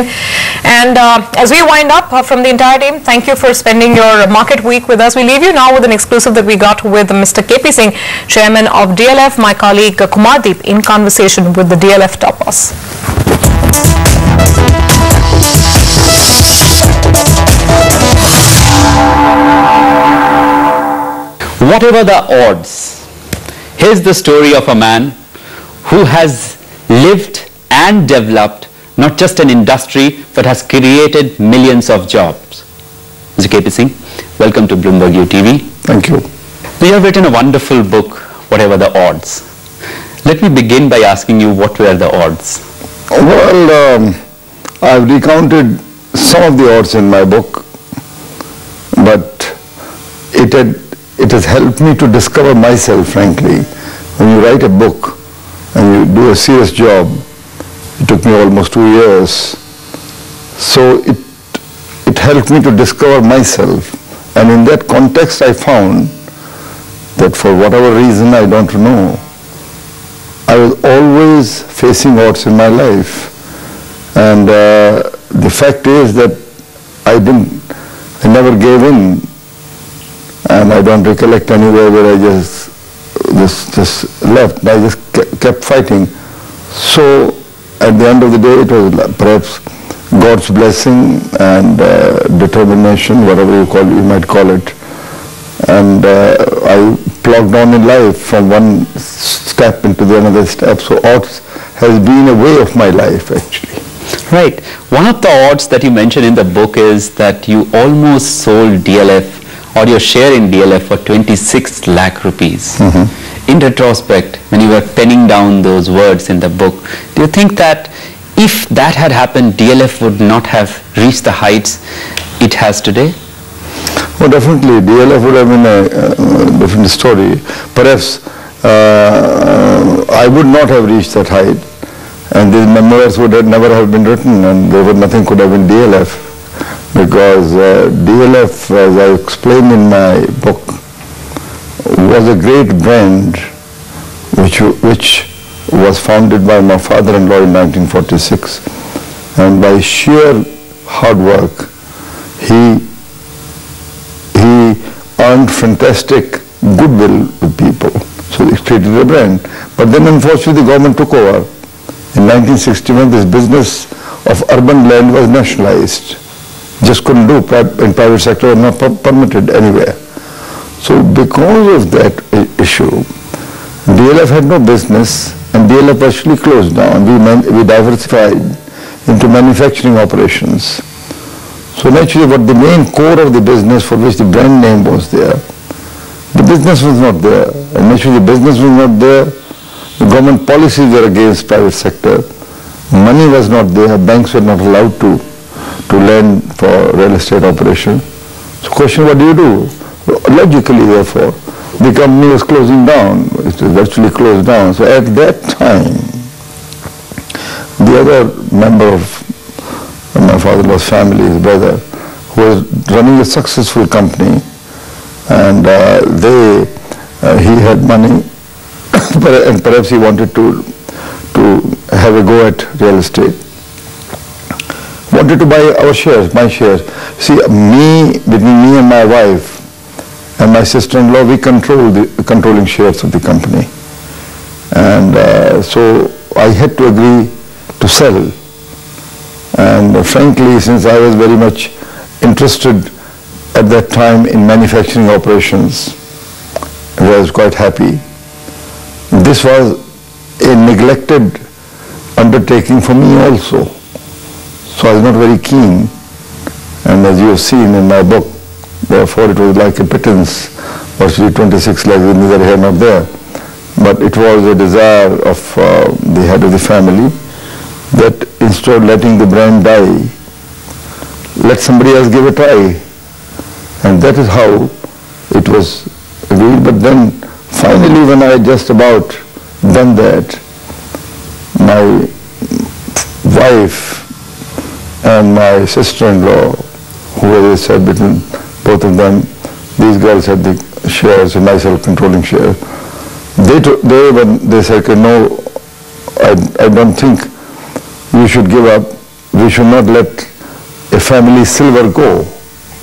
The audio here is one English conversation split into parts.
in. And as we wind up from the entire team, thank you for spending your market week with us. We leave you now with an exclusive that we got with Mr. KP Singh, Chairman of DLF, my colleague Kumardeep, in conversation with the DLF top boss. Whatever the odds, here's the story of a man who has lived and developed not just an industry but has created millions of jobs. Mr. KP Singh, welcome to Bloomberg UTV. Thank you. You have written a wonderful book, Whatever the Odds. Let me begin by asking you, what were the odds? Well, I've recounted some of the odds in my book, but it has helped me to discover myself, frankly. When you write a book and you do a serious job, it took me almost 2 years, so it helped me to discover myself. And in that context, I found that for whatever reason, I don't know, I was always facing odds in my life. And the fact is that I never gave in. And I don't recollect anywhere where I just left. I just kept fighting. So at the end of the day, it was perhaps God's blessing and determination, whatever you might call it. And I plugged on in life from one step into the another step. So odds has been a way of my life, actually. Right. One of the odds that you mentioned in the book is that you almost sold DLF or your share in DLF for 26 lakh rupees. Mm-hmm. In retrospect, when you were penning down those words in the book, do you think that if that had happened, DLF would not have reached the heights it has today? Well, definitely, DLF would have been a different story. Perhaps I would not have reached that height, and these memoirs would have never have been written, and nothing could have been DLF. Because DLF, as I explained in my book, was a great brand which was founded by my father-in-law in 1946. And by sheer hard work, he earned fantastic goodwill with people. So he created a brand. But then unfortunately the government took over. In 1961, this business of urban land was nationalized. Just couldn't do in private sector, not permitted anywhere. So because of that issue, DLF had no business, and DLF actually closed down. We diversified into manufacturing operations. So naturally, what the main core of the business for which the brand name was there, the business was not there. And naturally, the business was not there. The government policies were against private sector. Money was not there. Banks were not allowed to lend for real estate operation. So question, what do you do? Logically, therefore, the company was closing down. It was virtually closed down. So at that time, the other member of my father-in-law's family, his brother, who was running a successful company, and he had money, and perhaps he wanted to have a go at real estate. Wanted to buy our shares, my shares. See, between me and my wife and my sister-in-law, we control the controlling shares of the company. And so I had to agree to sell. And frankly, since I was very much interested at that time in manufacturing operations, I was quite happy. This was a neglected undertaking for me also. So I was not very keen, and as you have seen in my book, therefore it was like a pittance, virtually 26 lakhs, neither here nor there. But it was a desire of the head of the family that instead of letting the brand die, let somebody else give a try. And that is how it was agreed. But then finally, when I had just about done that, my wife and my sister-in-law, who, as I said, between both of them, these girls had the shares and myself controlling shares. When they said, no, I don't think you should give up. we should not let a family silver go.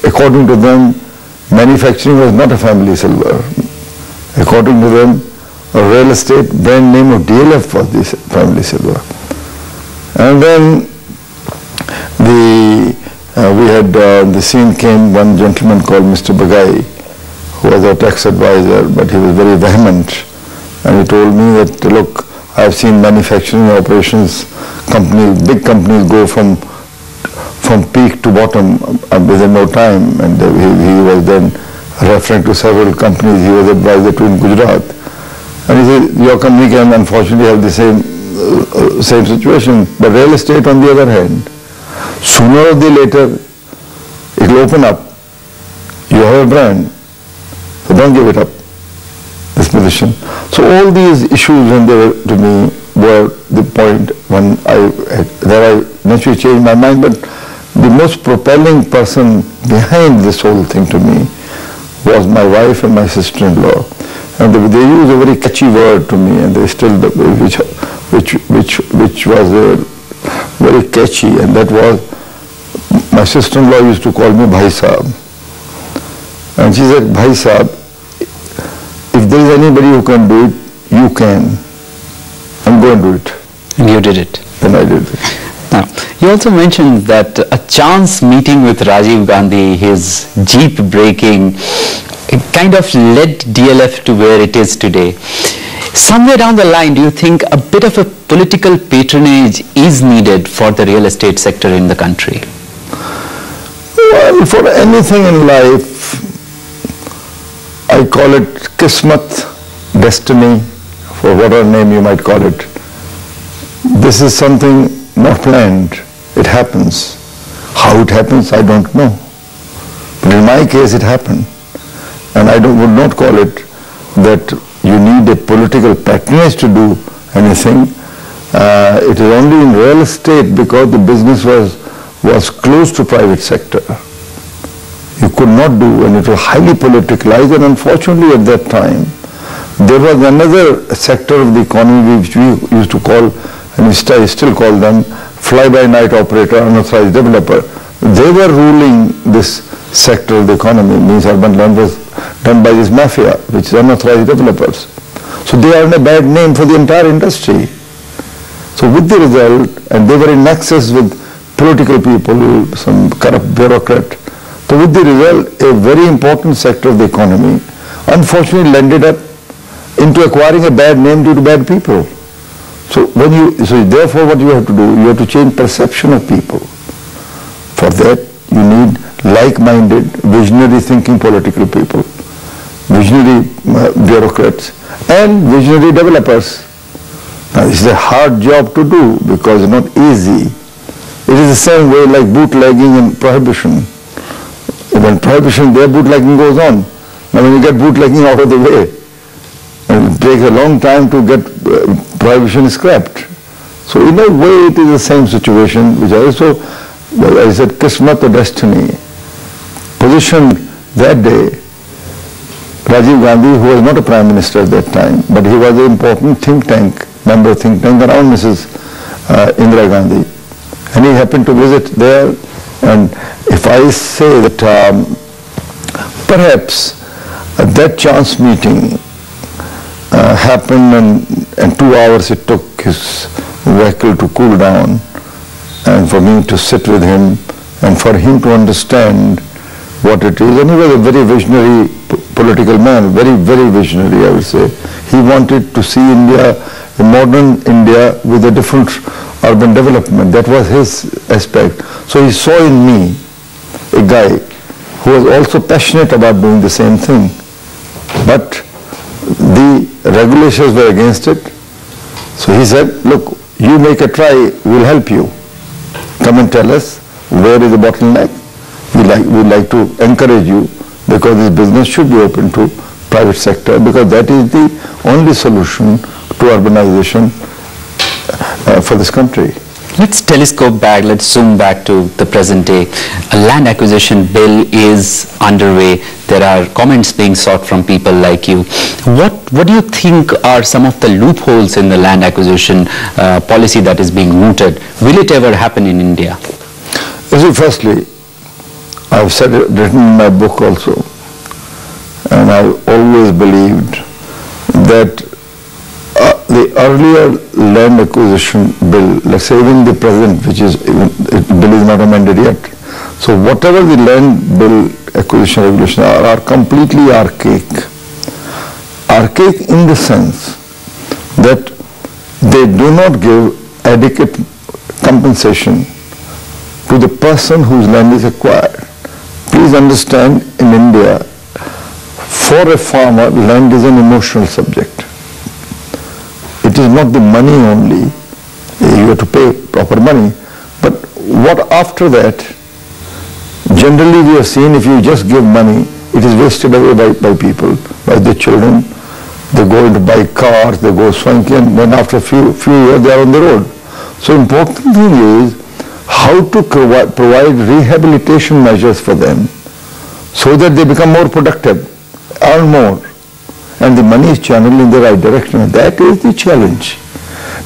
According to them, manufacturing was not a family silver. According to them, a real estate brand name of DLF was the family silver. And then the scene came one gentleman called Mr. Bagai, who was a tax advisor, but he was very vehement. And he told me that, look, I've seen manufacturing operations, big companies go from peak to bottom within no time. And he was then referring to several companies he was advisor to in Gujarat. And he said, your company can unfortunately have the same situation, but real estate on the other hand, sooner or later, it will open up. You have a brand, so don't give it up, this position. So all these issues when they were to me were the point when I naturally changed my mind, but the most propelling person behind this whole thing to me was my wife and my sister-in-law. And they used a very catchy word to me, and they still, which was very catchy, and that was, my sister-in-law used to call me Bhai Sahab. And she said, Bhai Sahab, if there is anybody who can do it, you can. And go and do it. And you did it. And I did it. Now, you also mentioned that a chance meeting with Rajiv Gandhi, his jeep breaking, it kind of led DLF to where it is today. Somewhere down the line, do you think a bit of a political patronage is needed for the real estate sector in the country? Well, for anything in life, I call it kismat, destiny, for whatever name you might call it. This is something not planned. It happens. How it happens, I don't know. But in my case, it happened. And I would not call it that you need a political patronage to do anything. It is only in real estate because the business was close to private sector. You could not do, and it was highly politicalized, and unfortunately at that time, there was another sector of the economy which we used to call, and we still call them, fly-by-night operator, unauthorized developer. They were ruling this sector of the economy, means urban land was done by this mafia, which is unauthorized developers. So they are in a bad name for the entire industry. So with the result, and they were in nexus with political people, some corrupt bureaucrat. So with the result, a very important sector of the economy unfortunately landed up into acquiring a bad name due to bad people. So therefore what you have to do, you have to change perception of people. For that, you need like-minded, visionary thinking political people, visionary bureaucrats, and visionary developers. Now, this is a hard job to do because it's not easy. It is the same way like bootlegging and prohibition. When prohibition there, bootlegging goes on. Now when you get bootlegging out of the way, it takes a long time to get prohibition scrapped. So in a way it is the same situation, which also, I said, kismat or destiny. Positioned that day, Rajiv Gandhi, who was not a prime minister at that time, but he was an important think tank, member of think tank around Mrs. Indira Gandhi. And he happened to visit there, and if I say that perhaps that chance meeting happened and 2 hours it took his vehicle to cool down, and for me to sit with him and for him to understand what it is. And he was a very visionary political man, very, very visionary, I would say. He wanted to see India, a modern India with a different urban development. That was his aspect. So he saw in me a guy who was also passionate about doing the same thing. But the regulations were against it. So he said, look, you make a try, we'll help you. Come and tell us where is the bottleneck. We'd like to encourage you because this business should be open to private sector because that is the only solution to urbanization for this country. Let's telescope back, let's zoom back to the present day. A land acquisition bill is underway. There are comments being sought from people like you. What do you think are some of the loopholes in the land acquisition policy that is being mooted? Will it ever happen in India? You see, firstly, I've written in my book also, and I've always believed that the earlier land acquisition bill, let's say even the present, which is, bill is not amended yet. So whatever the land bill acquisition regulations are completely archaic. Archaic in the sense that they do not give adequate compensation to the person whose land is acquired. Please understand, in India, for a farmer, land is an emotional subject. It is not the money only, you have to pay proper money, but what after that, generally we have seen if you just give money, it is wasted away by people, by the children. They go to buy cars, they go swanky, and then after a few years they are on the road. So important thing is how to provide rehabilitation measures for them so that they become more productive, earn more, and the money is channeled in the right direction. And that is the challenge.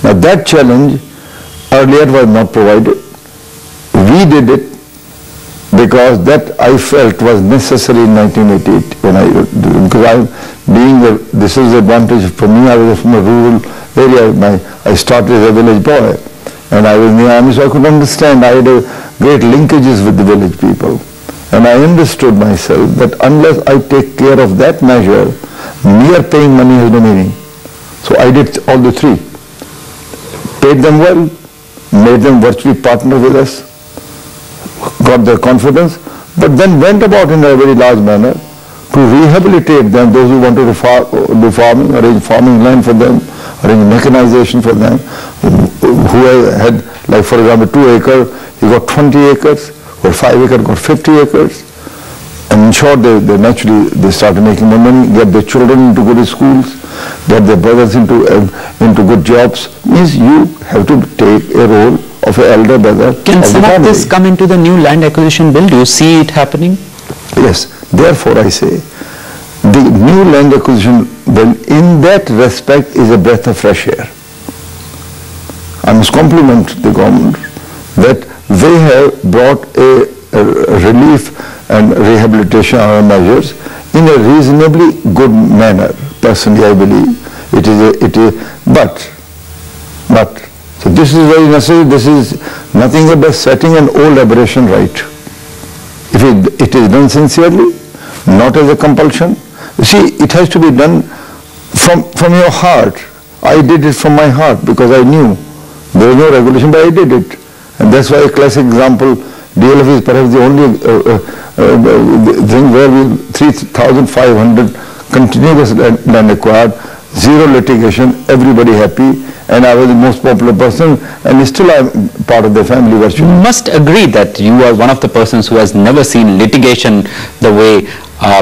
Now that challenge earlier was not provided. We did it because that I felt was necessary in 1988 because this is the advantage for me. I was from a rural area. I started as a village boy, and I was in the army, so I could understand. I had great linkages with the village people, and I understood myself that unless I take care of that measure, mere paying money has no meaning. So I did all the three. Paid them well, made them virtually partner with us, got their confidence, but then went about in a very large manner to rehabilitate them, those who wanted to do farming, arrange farming land for them, arrange mechanization for them, who had, like for example, 2 acre, he got 20 acres, or 5 acre got 50 acres. And in short, they started making more money, get their children into good schools, get their brothers into good jobs. Means you have to take a role of an elder brother. Can some of this come into the new land acquisition bill? Do you see it happening? Yes. Therefore, I say the new land acquisition bill, in that respect, is a breath of fresh air. I must compliment the government that they have brought a relief and rehabilitation measures in a reasonably good manner. Personally, I believe but so this is very necessary. This is nothing but setting an old aberration right. If it is done sincerely, not as a compulsion. You see, it has to be done from your heart. I did it from my heart because I knew there was no regulation, but I did it. And that's why a classic example, DLF is perhaps the only thing where we 3,500 continuous land acquired, zero litigation, everybody happy, and I was the most popular person, and still I am part of the family virtually. You must agree that you are one of the persons who has never seen litigation the way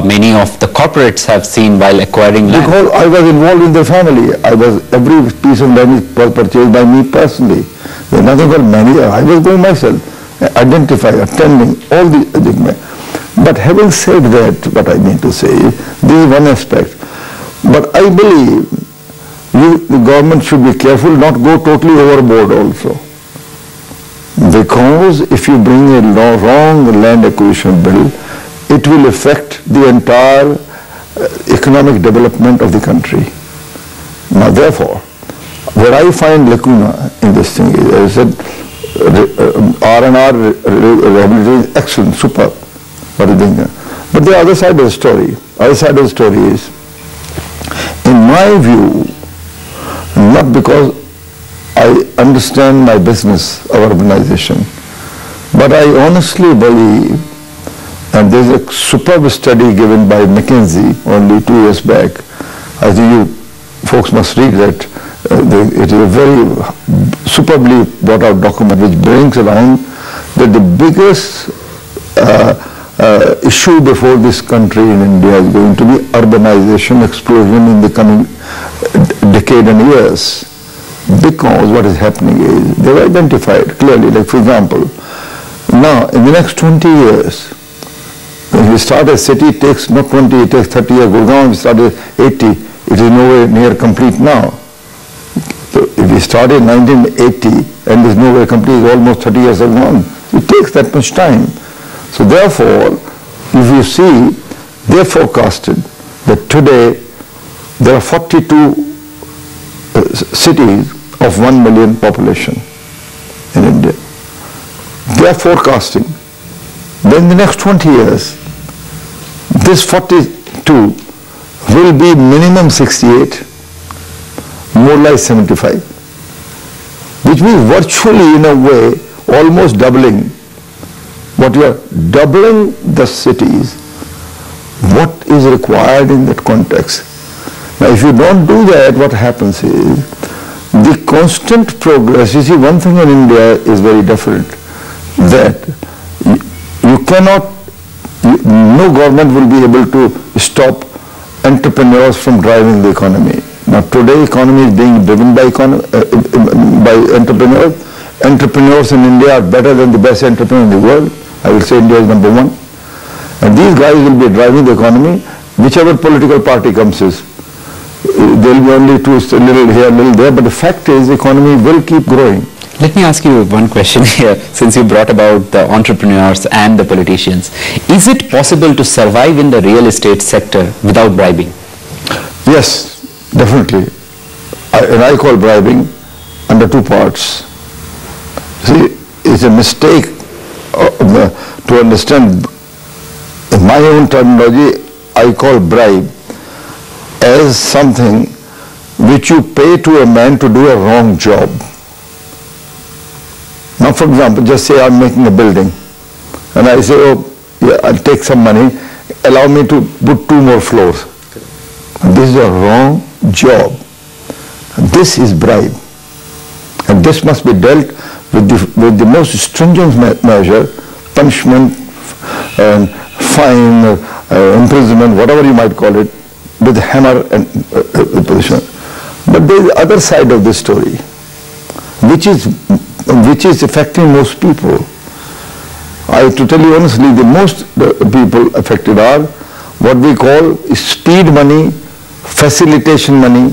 many of the corporates have seen while acquiring land. Because I was involved in the family. Every piece of land was purchased by me personally. There was nothing called manager. I was going myself, identify, attending, all the. But having said that, what I mean to say, this is one aspect. But I believe the government should be careful not go totally overboard also. Because if you bring a wrong land acquisition bill, it will affect the entire economic development of the country. Now therefore, where I find lacuna in this thing is, as I said, R&R rehabilitation is excellent, superb. But the other side of the story, is, in my view, not because I understand my business of urbanization, but I honestly believe, and there's a superb study given by McKinsey only 2 years back. I think you folks must read that. It is a very superbly brought out document which brings around that the biggest issue before this country in India is going to be urbanization explosion in the coming decade and years. Because what is happening is, they've identified clearly, like for example, now in the next 20 years, if we start a city, it takes not 20, it takes 30 years. Gurgaon, we started 80, it is nowhere near complete now. So if we started in 1980 and it is nowhere complete, almost 30 years have gone. It takes that much time. So therefore, if you see, they forecasted that today there are 42 cities of 1 million population in India. They are forecasting that in the next 20 years, this 42 will be minimum 68, more like 75, which means virtually in a way almost doubling. What you are doubling the cities, what is required in that context. Now if you don't do that, what happens is the constant progress. You see, one thing in India is very different, that you cannot, no government will be able to stop entrepreneurs from driving the economy. Now today economy is being driven by entrepreneurs. Entrepreneurs in India are better than the best entrepreneurs in the world. I will say India is number one. And these guys will be driving the economy, whichever political party comes is. There will be only two, a little here, a little there, but the fact is the economy will keep growing. Let me ask you one question here, since you brought about the entrepreneurs and the politicians. Is it possible to survive in the real estate sector without bribing? Yes, definitely. And I call bribing under two parts. See, it's a mistake to understand. In my own terminology, I call bribe as something which you pay to a man to do a wrong job. Now, for example, just say I'm making a building and I say, oh, yeah, I'll take some money, allow me to put 2 more floors. This is a wrong job. This is bribe. And this must be dealt with the most stringent measure, punishment, fine, imprisonment, whatever you might call it, with hammer and position. But there is the other side of this story, which is affecting most people. To tell you honestly, the most people affected are what we call speed money, facilitation money,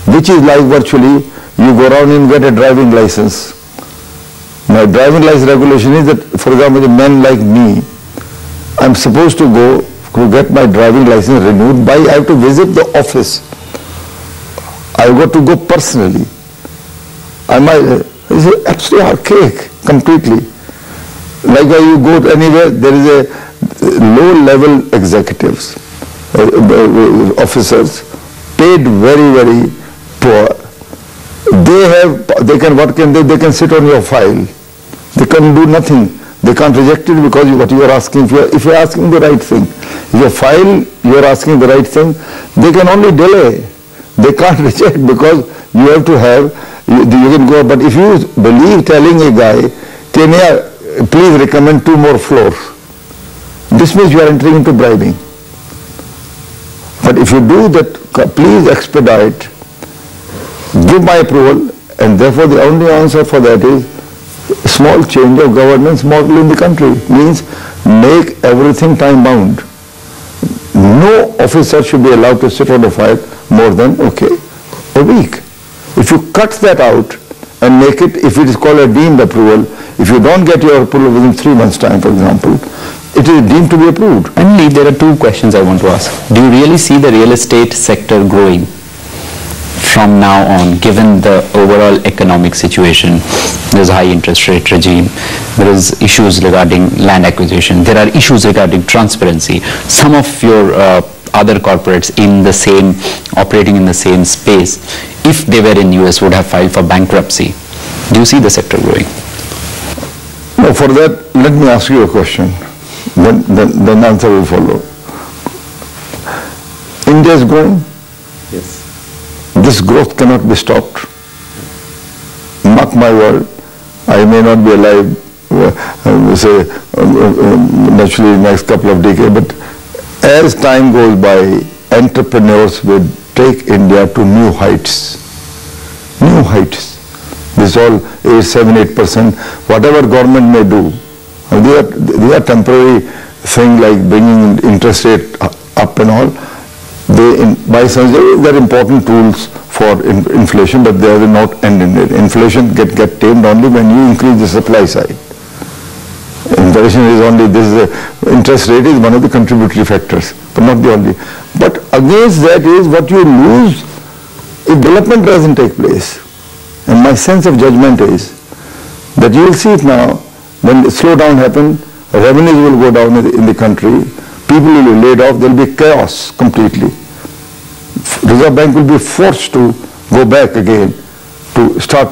which is like virtually you go around and get a driving license. My driving license regulation is that, for example, a man like me, I'm supposed to go to get my driving license renewed by, I have to visit the office. I got to go personally. It's absolutely archaic, completely. Like when you go anywhere, there is a low-level executives, officers, paid very, very poor. They can sit on your file. They can do nothing. They can't reject it because what you are asking, if you are asking the right thing, if your file, you are asking the right thing, they can only delay. They can't reject because you have to have, you can go, but if you believe telling a guy, can you please recommend 2 more floors, this means you are entering into bribing. But if you do that, please expedite, give my approval, and therefore the only answer for that is small change of governance model in the country, means make everything time bound. No officer should be allowed to sit on a file more than, a week. If you cut that out and make it, if it is called a deemed approval, if you don't get your approval within 3 months' time, for example, it is deemed to be approved. Finally, there are 2 questions I want to ask. Do you really see the real estate sector growing from now on, given the overall economic situation? There's a high interest rate regime, there is issues regarding land acquisition, there are issues regarding transparency. Some of your other corporates operating in the same space, if they were in US, would have filed for bankruptcy. Do you see the sector growing? No, for that, let me ask you a question. Then answer will follow. India is growing? Yes. This growth cannot be stopped. Mark my word, I may not be alive, naturally in the next couple of decades, but as time goes by, entrepreneurs will take India to new heights. new heights. This all 7-8%, whatever government may do, they are temporary thing like bringing interest rate up and all. By some way, they are important tools for inflation, but they are not end in it. Inflation get tamed only when you increase the supply side. Inflation is only interest rate is one of the contributory factors, but not the only. But against that is what you lose if development doesn't take place. And my sense of judgment is that you will see it now, when the slowdown happens, revenues will go down in the country, people will be laid off, there will be chaos completely. Reserve Bank will be forced to go back again to start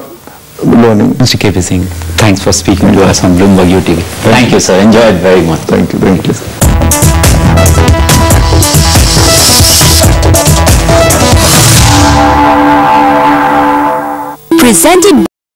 learning. Mr. KP Singh, thanks for speaking to us on Bloomberg UTV. Thank you, sir. Enjoyed very much. Thank you. Thank you. Presented